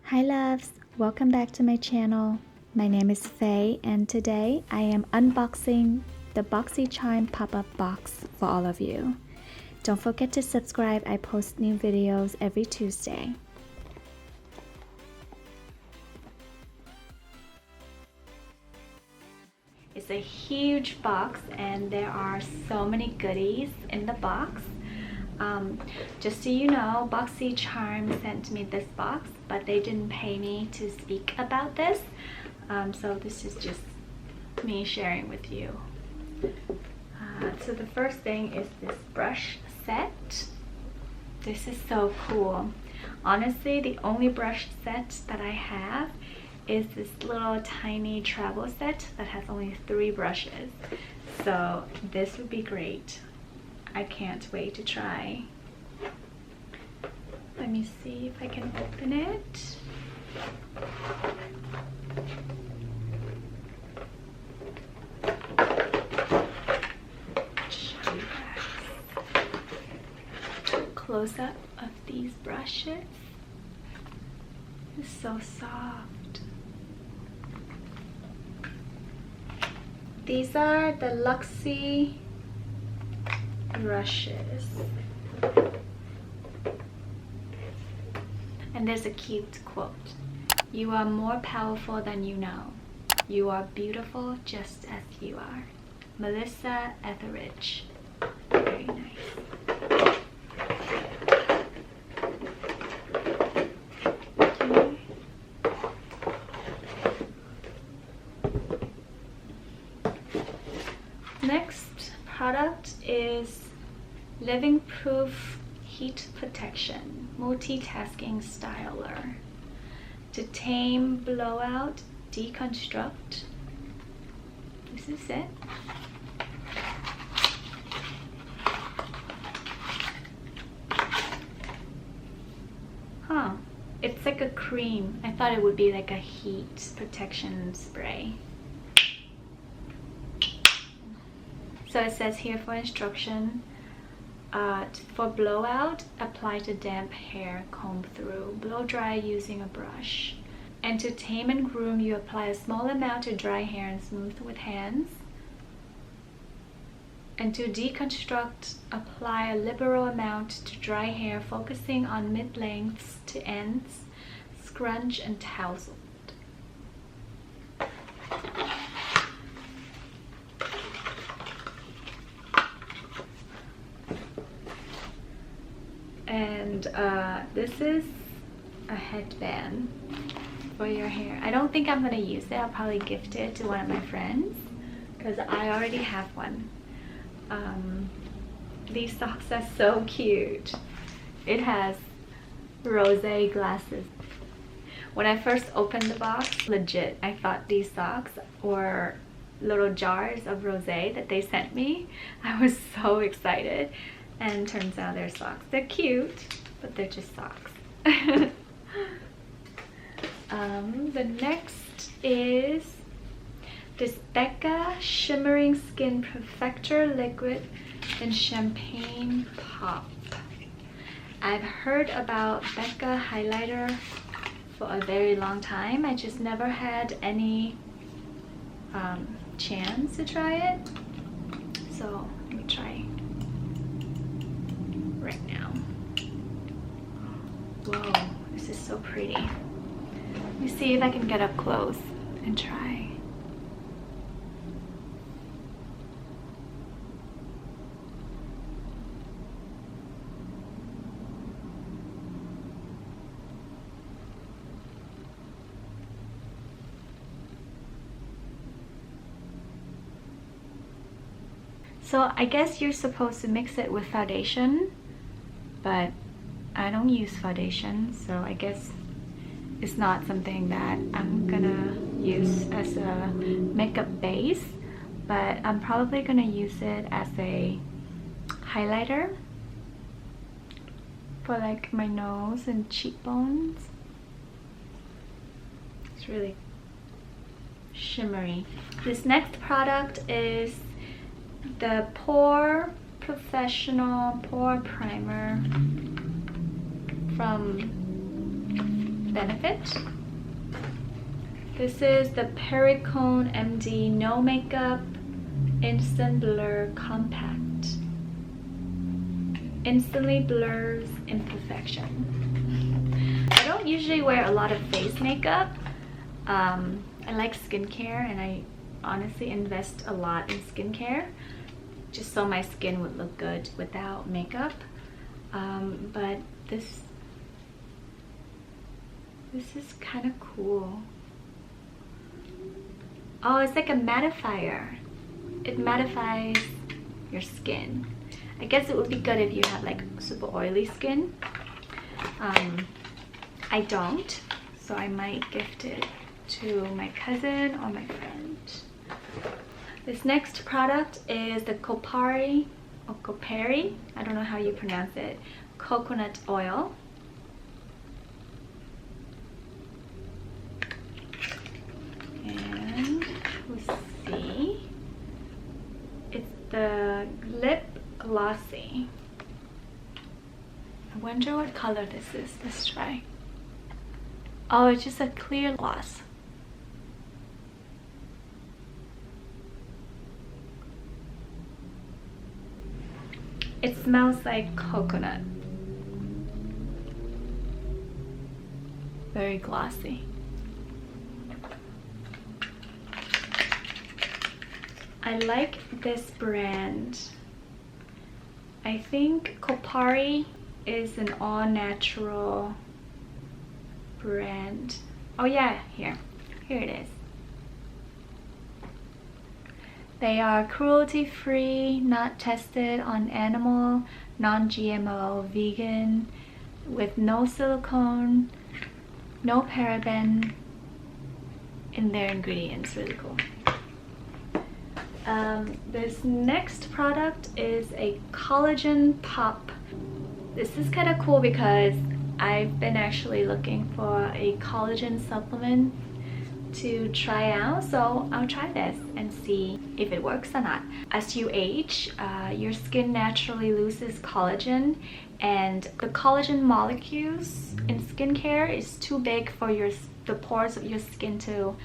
Hi loves, welcome back to my channel. My name is Faye and today I am unboxing the Boxycharm pop-up box for all of you. Don't forget to subscribe, I post new videos every Tuesday. It's a huge box and there are so many goodies in the box. Just so you know, Boxycharm sent me this box, but they didn't pay me to speak about this. So this is just me sharing with you. So the first thing is this brush set. This is so cool. Honestly, the only brush set that I have is this little tiny travel set that has only 3 brushes. So this would be great. I can't wait to try. Let me see if I can open it. Show you guys. Close up of these brushes. It's so soft. These are the Luxie brushes. And there's a cute quote. You are more powerful than you know. You are beautiful just as you are. Melissa Etheridge. Very nice. Okay. Next product is Living Proof Heat Protection Multitasking Styler. To tame, blowout, deconstruct. This is it. Huh. It's like a cream. I thought it would be like a heat protection spray. So it says here for instruction, for blowout, apply to damp hair, comb through, blow dry using a brush. And to tame and groom, you apply a small amount to dry hair and smooth with hands. And to deconstruct, apply a liberal amount to dry hair, focusing on mid-lengths to ends, scrunch and tousled. And this is a headband for your hair. I don't think I'm gonna use it. I'll probably gift it to one of my friends because I already have one. These socks are so cute. It has rosé glasses. When I first opened the box, legit, I thought these socks were little jars of rosé that they sent me. I was so excited. And turns out they're socks. They're cute, but they're just socks. The next is this Becca Shimmering Skin Perfector Liquid in Champagne Pop. I've heard about Becca highlighter for a very long time. I just never had any chance to try it. So let me try right now. Whoa, this is so pretty. Let me see if I can get up close and try. So I guess you're supposed to mix it with foundation, but I don't use foundation, so I guess it's not something that I'm gonna use as a makeup base, but I'm probably gonna use it as a highlighter for like my nose and cheekbones. It's really shimmery. This next product is the Pore Professional Pore Primer from benefit. This is the Pericone MD No Makeup Instant Blur Compact. Instantly blurs imperfection. I don't usually wear a lot of face makeup. I like skincare, and I honestly invest a lot in skincare just so my skin would look good without makeup. But this is kind of cool. Oh, it's like a mattifier. It mattifies your skin. I guess it would be good if you have like super oily skin. I don't, so I might gift it to my cousin or my friend. This next product is the Pore, or Pore, I don't know how you pronounce it, coconut oil. And we'll see. It's the lip glossy. I wonder what color this is. Let's try. Oh, it's just a clear gloss. It smells like coconut. Very glossy. I like this brand. I think Pore is an all-natural brand. Oh yeah, here it is. They are cruelty-free, not tested on animal, non-GMO, vegan, with no silicone, no paraben in their ingredients. Really cool. This next product is a collagen pop. This is kind of cool because I've been actually looking for a collagen supplement to try out, so I'll try this and see if it works or not. As you age, your skin naturally loses collagen, and the collagen molecules in skincare is too big for the pores of your skin to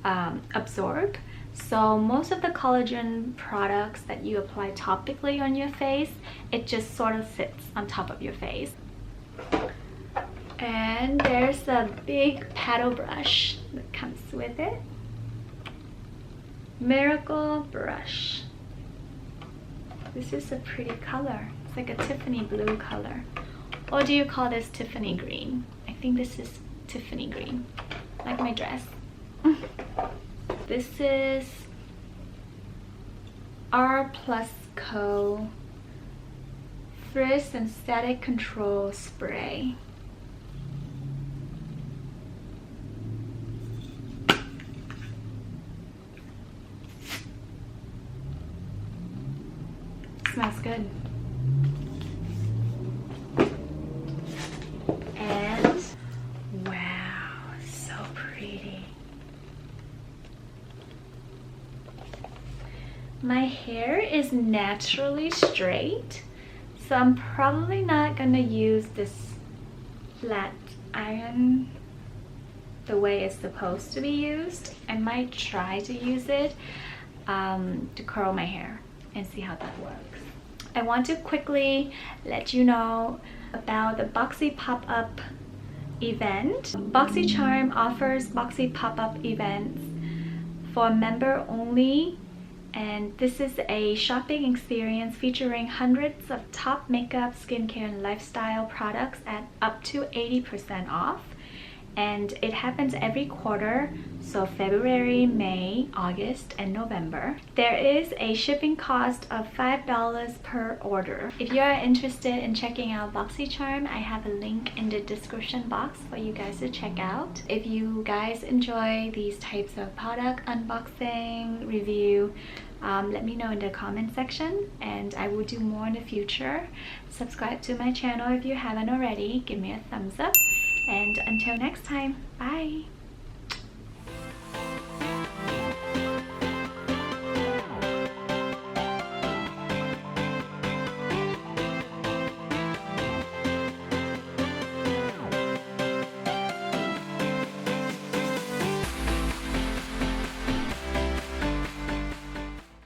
absorb. So most of the collagen products that you apply topically on your face, it just sort of sits on top of your face. And there's a big paddle brush that comes with it. Miracle brush. This is a pretty color. It's like a Tiffany blue color. Or do you call this Tiffany green? I think this is Tiffany green, like my dress. This is R Plus Co Frizz and Static Control Spray. Smells good. And wow, so pretty. My hair is naturally straight, so I'm probably not gonna use this flat iron the way it's supposed to be used. I might try to use it to curl my hair and see how that works. I want to quickly let you know about the Boxy Pop-Up event. Boxycharm offers Boxy Pop-Up events for member only, and this is a shopping experience featuring hundreds of top makeup, skincare, and lifestyle products at up to 80% off. And it happens every quarter, so February, May, August, and November. There is a shipping cost of $5 per order. If you are interested in checking out Boxycharm, I have a link in the description box for you guys to check out. If you guys enjoy these types of product unboxing, review, let me know in the comment section, and I will do more in the future. Subscribe to my channel if you haven't already. Give me a thumbs up. And until next time, bye!